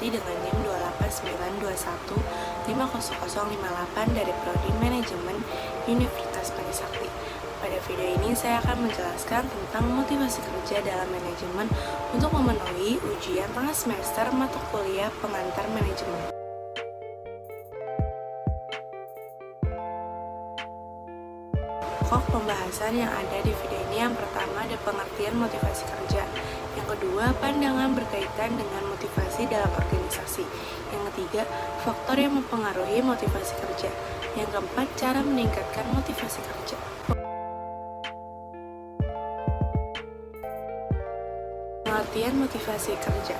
Suparti dengan NIM 28921 50058 dari Prodi Manajemen Universitas Trisakti. Pada video ini saya akan menjelaskan tentang motivasi kerja dalam manajemen untuk memenuhi ujian tengah semester mata kuliah pengantar manajemen. Pokok pembahasan yang ada di video ini yang pertama ada pengertian motivasi kerja, yang kedua pandangan berkaitan dengan motivasi dalam organisasi, yang ketiga faktor yang mempengaruhi motivasi kerja, yang keempat cara meningkatkan motivasi kerja. Pengertian motivasi kerja.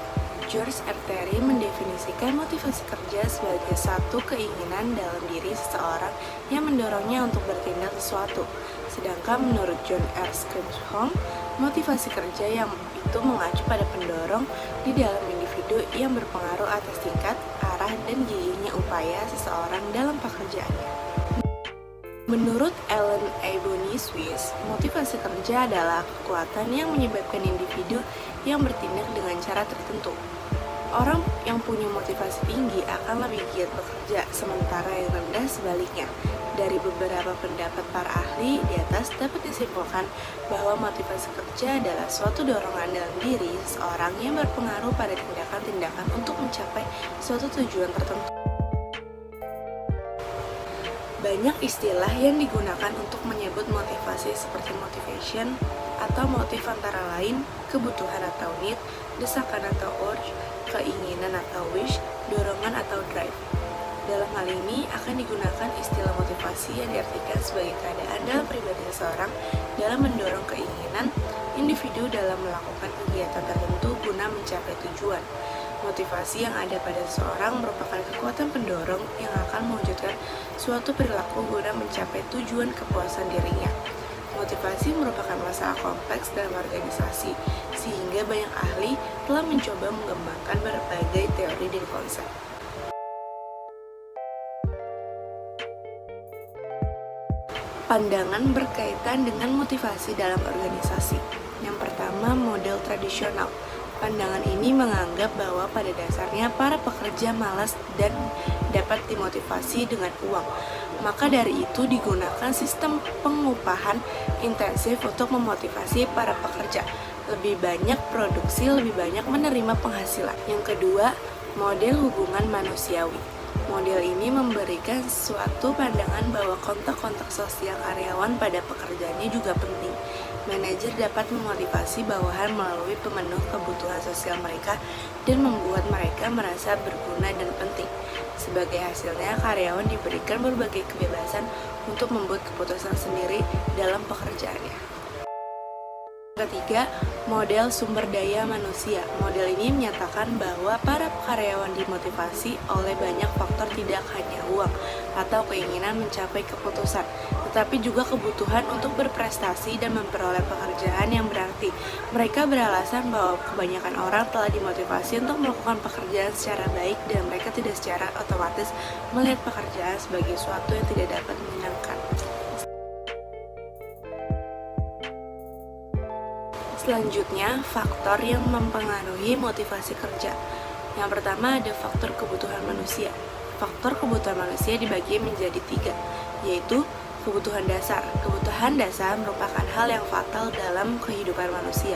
George R. Terry mendefinisikan motivasi kerja sebagai satu keinginan dalam diri seseorang yang mendorongnya untuk bertindak sesuatu. Sedangkan menurut John R. Scrimshaw, motivasi kerja yang itu mengacu pada pendorong di dalam individu yang berpengaruh atas tingkat, arah, dan giginya upaya seseorang dalam pekerjaannya. Menurut Ellen Ebony Swiss, motivasi kerja adalah kekuatan yang menyebabkan individu yang bertindak dengan cara tertentu. Orang yang punya motivasi tinggi akan lebih giat bekerja, sementara yang rendah sebaliknya. Dari beberapa pendapat para ahli di atas dapat disimpulkan bahwa motivasi kerja adalah suatu dorongan dalam diri seseorang yang berpengaruh pada tindakan-tindakan untuk mencapai suatu tujuan tertentu. Banyak istilah yang digunakan untuk menyebut motivasi seperti motivation atau motif antara lain kebutuhan atau need, desakan atau urge, keinginan atau wish, dorongan atau drive. Dalam hal ini akan digunakan istilah motivasi yang diartikan sebagai keadaan dalam pribadi seseorang dalam mendorong keinginan individu dalam melakukan kegiatan tertentu guna mencapai tujuan. Motivasi yang ada pada seseorang merupakan kekuatan pendorong yang akan mewujudkan suatu perilaku guna mencapai tujuan kepuasan dirinya. Motivasi merupakan masalah kompleks dalam organisasi, sehingga banyak ahli telah mencoba mengembangkan berbagai teori dan konsep. Pandangan berkaitan dengan motivasi dalam organisasi. Yang pertama, model tradisional. Pandangan ini menganggap bahwa pada dasarnya para pekerja malas dan dapat dimotivasi dengan uang. Maka dari itu digunakan sistem pengupahan intensif untuk memotivasi para pekerja. Lebih banyak produksi, lebih banyak menerima penghasilan. Yang kedua, model hubungan manusiawi. Model ini memberikan suatu pandangan bahwa kontak-kontak sosial karyawan pada pekerjaannya juga penting. Manajer dapat memotivasi bawahan melalui pemenuh kebutuhan sosial mereka dan membuat mereka merasa berguna dan penting. Sebagai hasilnya, karyawan diberikan berbagai kebebasan untuk membuat keputusan sendiri dalam pekerjaannya. Ketiga, model sumber daya manusia. Model ini menyatakan bahwa para karyawan dimotivasi oleh banyak faktor, tidak hanya uang atau keinginan mencapai keputusan, tetapi juga kebutuhan untuk berprestasi dan memperoleh pekerjaan yang berarti. Mereka beralasan bahwa kebanyakan orang telah dimotivasi untuk melakukan pekerjaan secara baik dan mereka tidak secara otomatis melihat pekerjaan sebagai suatu yang tidak dapat menyenangkan. Selanjutnya, faktor yang mempengaruhi motivasi kerja. Yang pertama ada faktor kebutuhan manusia. Faktor kebutuhan manusia dibagi menjadi 3, yaitu kebutuhan dasar. Kebutuhan dasar merupakan hal yang fatal dalam kehidupan manusia.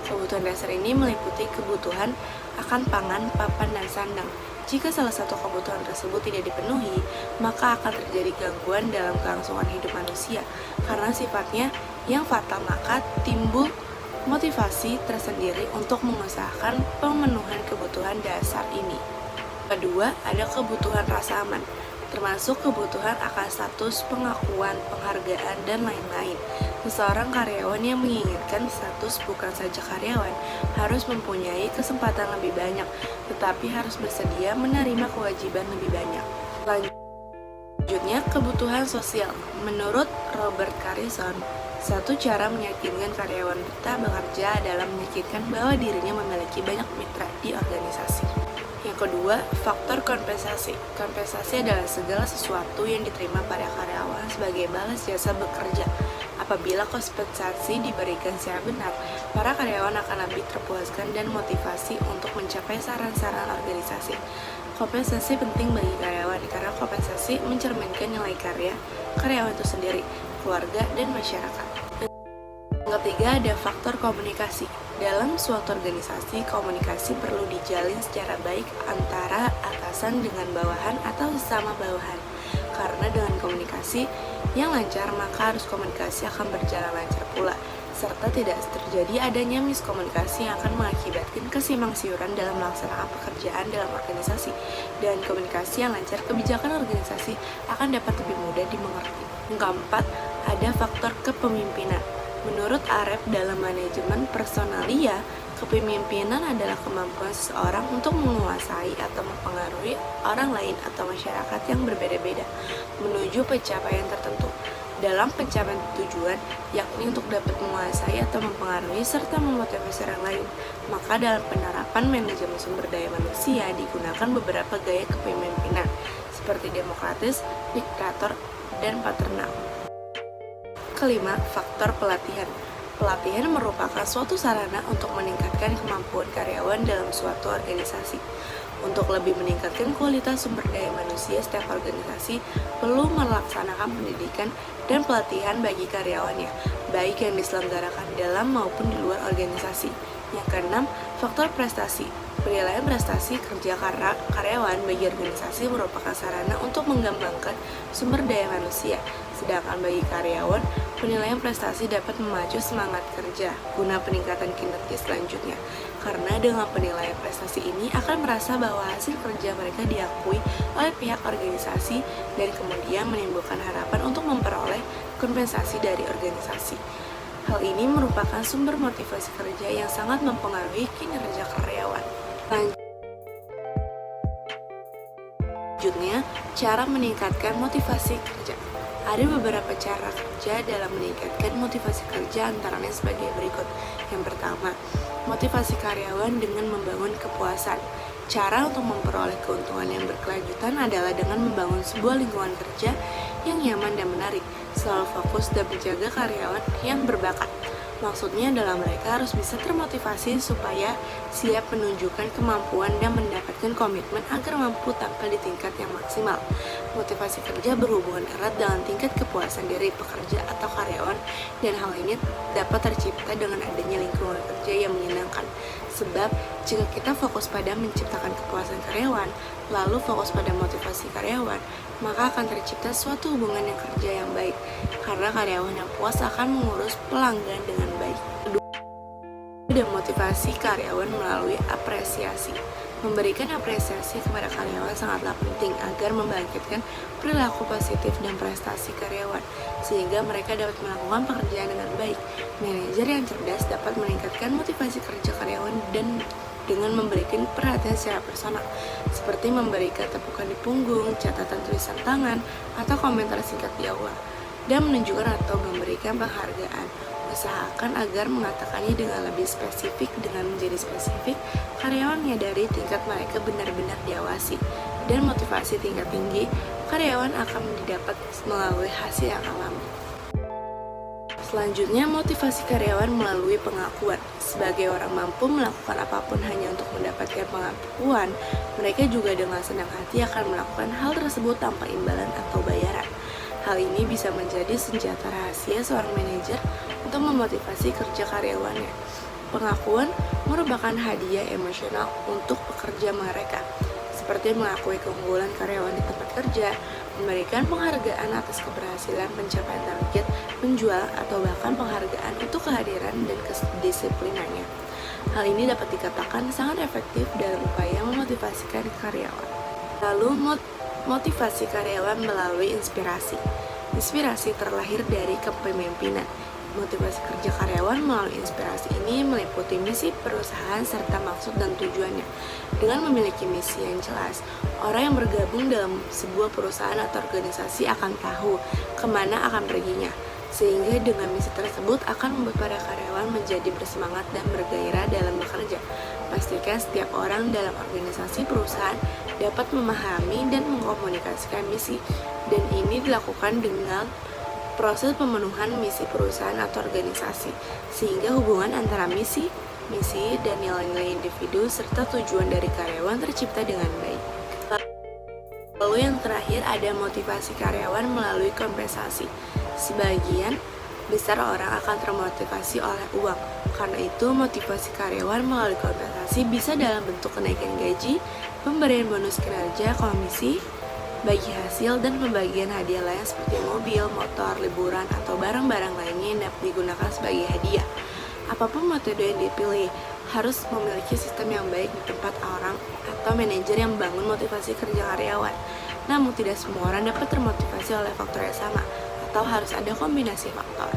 Kebutuhan dasar ini meliputi kebutuhan akan pangan, papan, dan sandang. Jika salah satu kebutuhan tersebut tidak dipenuhi, maka akan terjadi gangguan dalam kelangsungan hidup manusia. Karena sifatnya yang fatal, maka timbul motivasi tersendiri untuk mengusahakan pemenuhan kebutuhan dasar ini. Kedua, ada kebutuhan rasa aman, termasuk kebutuhan akan status, pengakuan, penghargaan, dan lain-lain. Seseorang karyawan yang menginginkan status bukan saja karyawan harus mempunyai kesempatan lebih banyak, tetapi harus bersedia menerima kewajiban lebih banyak. Selanjutnya, kebutuhan sosial. Menurut Robert Carrison, satu cara meyakinkan karyawan betah bekerja adalah meyakinkan bahwa dirinya memiliki banyak mitra di organisasi. Yang kedua, faktor kompensasi. Kompensasi adalah segala sesuatu yang diterima pada karyawan sebagai balas jasa bekerja. Apabila kompensasi diberikan secara benar, para karyawan akan lebih terpuaskan dan motivasi untuk mencapai saran-saran organisasi. Kompensasi penting bagi karyawan karena kompensasi mencerminkan nilai karya karyawan itu sendiri, keluarga, dan masyarakat. Yang ketiga ada faktor komunikasi. Dalam suatu organisasi, komunikasi perlu dijalin secara baik antara atasan dengan bawahan atau sesama bawahan. Karena dengan komunikasi yang lancar, maka arus komunikasi akan berjalan lancar pula, serta tidak terjadi adanya miskomunikasi yang akan mengakibatkan kesimpang-siuran dalam melaksanakan pekerjaan dalam organisasi. Dan komunikasi yang lancar, kebijakan organisasi akan dapat lebih mudah dimengerti. Yang keempat, ada faktor kepemimpinan. Menurut Arep dalam manajemen personalia, kepemimpinan adalah kemampuan seseorang untuk menguasai atau mempengaruhi orang lain atau masyarakat yang berbeda-beda menuju pencapaian tertentu. Dalam pencapaian tujuan, yakni untuk dapat menguasai atau mempengaruhi serta memotivasi orang lain. Maka dalam penerapan manajemen sumber daya manusia digunakan beberapa gaya kepemimpinan seperti demokratis, diktator, dan paternal. Kelima, faktor pelatihan. Pelatihan merupakan suatu sarana untuk meningkatkan kemampuan karyawan dalam suatu organisasi. Untuk lebih meningkatkan kualitas sumber daya manusia, setiap organisasi perlu melaksanakan pendidikan dan pelatihan bagi karyawannya, baik yang diselenggarakan dalam maupun di luar organisasi. Yang keenam, faktor prestasi. Penilaian prestasi kerja karyawan bagi organisasi merupakan sarana untuk mengembangkan sumber daya manusia. Sedangkan bagi karyawan, penilaian prestasi dapat memacu semangat kerja guna peningkatan kinerja selanjutnya. Karena dengan penilaian prestasi ini akan merasa bahwa hasil kerja mereka diakui oleh pihak organisasi dan kemudian menimbulkan harapan untuk memperoleh kompensasi dari organisasi. Hal ini merupakan sumber motivasi kerja yang sangat mempengaruhi kinerja karyawan. Selanjutnya, cara meningkatkan motivasi kerja. Ada beberapa cara kerja dalam meningkatkan motivasi kerja, antaranya sebagai berikut. Yang pertama, motivasi karyawan dengan membangun kepuasan. Cara untuk memperoleh keuntungan yang berkelanjutan adalah dengan membangun sebuah lingkungan kerja yang nyaman dan menarik, selalu fokus dan menjaga karyawan yang berbakat. Maksudnya adalah mereka harus bisa termotivasi supaya siap menunjukkan kemampuan dan mendapatkan komitmen agar mampu tampil di tingkat yang maksimal. Motivasi kerja berhubungan erat dengan tingkat kepuasan diri pekerja atau karyawan, dan hal ini dapat tercipta dengan adanya lingkungan kerja yang menyenangkan. Sebab jika kita fokus pada menciptakan kepuasan karyawan, lalu fokus pada motivasi karyawan, maka akan tercipta suatu hubungan yang kerja yang baik, karena karyawan yang puas akan mengurus pelanggan dengan baik. Dan motivasi karyawan melalui apresiasi. Memberikan apresiasi kepada karyawan sangatlah penting agar membangkitkan perilaku positif dan prestasi karyawan, sehingga mereka dapat melakukan pekerjaan dengan baik. Manajer yang cerdas dapat meningkatkan motivasi kerja karyawan dan dengan memberikan perhatian secara personal, seperti memberikan tepukan di punggung, catatan tulisan tangan, atau komentar singkat di aula, dan menunjukkan atau memberikan penghargaan. Usahakan agar mengatakannya dengan lebih spesifik. Dengan menjadi spesifik, karyawan menyadari tingkat mereka benar-benar diawasi, dan motivasi tingkat tinggi karyawan akan didapat melalui hasil yang alami. Selanjutnya, motivasi karyawan melalui pengakuan. Sebagai orang mampu melakukan apapun hanya untuk mendapatkan pengakuan, mereka juga dengan senang hati akan melakukan hal tersebut tanpa imbalan atau bayaran. Hal ini bisa menjadi senjata rahasia seorang manajer untuk memotivasi kerja karyawannya. Pengakuan merupakan hadiah emosional untuk pekerja mereka, seperti mengakui keunggulan karyawan di tempat kerja, memberikan penghargaan atas keberhasilan pencapaian target penjual, atau bahkan penghargaan untuk kehadiran dan kedisiplinannya. Hal ini dapat dikatakan sangat efektif dalam upaya memotivasikan karyawan. Lalu, motivasi karyawan melalui inspirasi. Inspirasi terlahir dari kepemimpinan. Motivasi kerja karyawan melalui inspirasi ini meliputi misi perusahaan serta maksud dan tujuannya. Dengan memiliki misi yang jelas, orang yang bergabung dalam sebuah perusahaan atau organisasi akan tahu kemana akan perginya, sehingga dengan misi tersebut akan membuat para karyawan menjadi bersemangat dan bergairah dalam bekerja. Pastikan setiap orang dalam organisasi perusahaan dapat memahami dan mengkomunikasikan misi, dan ini dilakukan dengan proses pemenuhan misi perusahaan atau organisasi, sehingga hubungan antara misi, dan nilai-nilai individu serta tujuan dari karyawan tercipta dengan baik. Lalu yang terakhir ada motivasi karyawan melalui kompensasi. Sebagian besar orang akan termotivasi oleh uang. Karena itu, motivasi karyawan melalui kompensasi bisa dalam bentuk kenaikan gaji, pemberian bonus kinerja, komisi, bagi hasil, dan pembagian hadiah lain seperti mobil, motor, liburan, atau barang-barang lainnya yang dapat digunakan sebagai hadiah. Apapun metode yang dipilih, harus memiliki sistem yang baik di tempat orang atau manajer yang membangun motivasi kerja karyawan. Namun tidak semua orang dapat termotivasi oleh faktor yang sama, atau harus ada kombinasi faktor.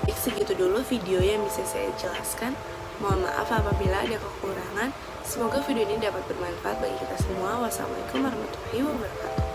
Baik, segitu dulu video yang bisa saya jelaskan. Mohon maaf apabila ada kekurangan. Semoga video ini dapat bermanfaat bagi kita semua. Wassalamualaikum warahmatullahi wabarakatuh.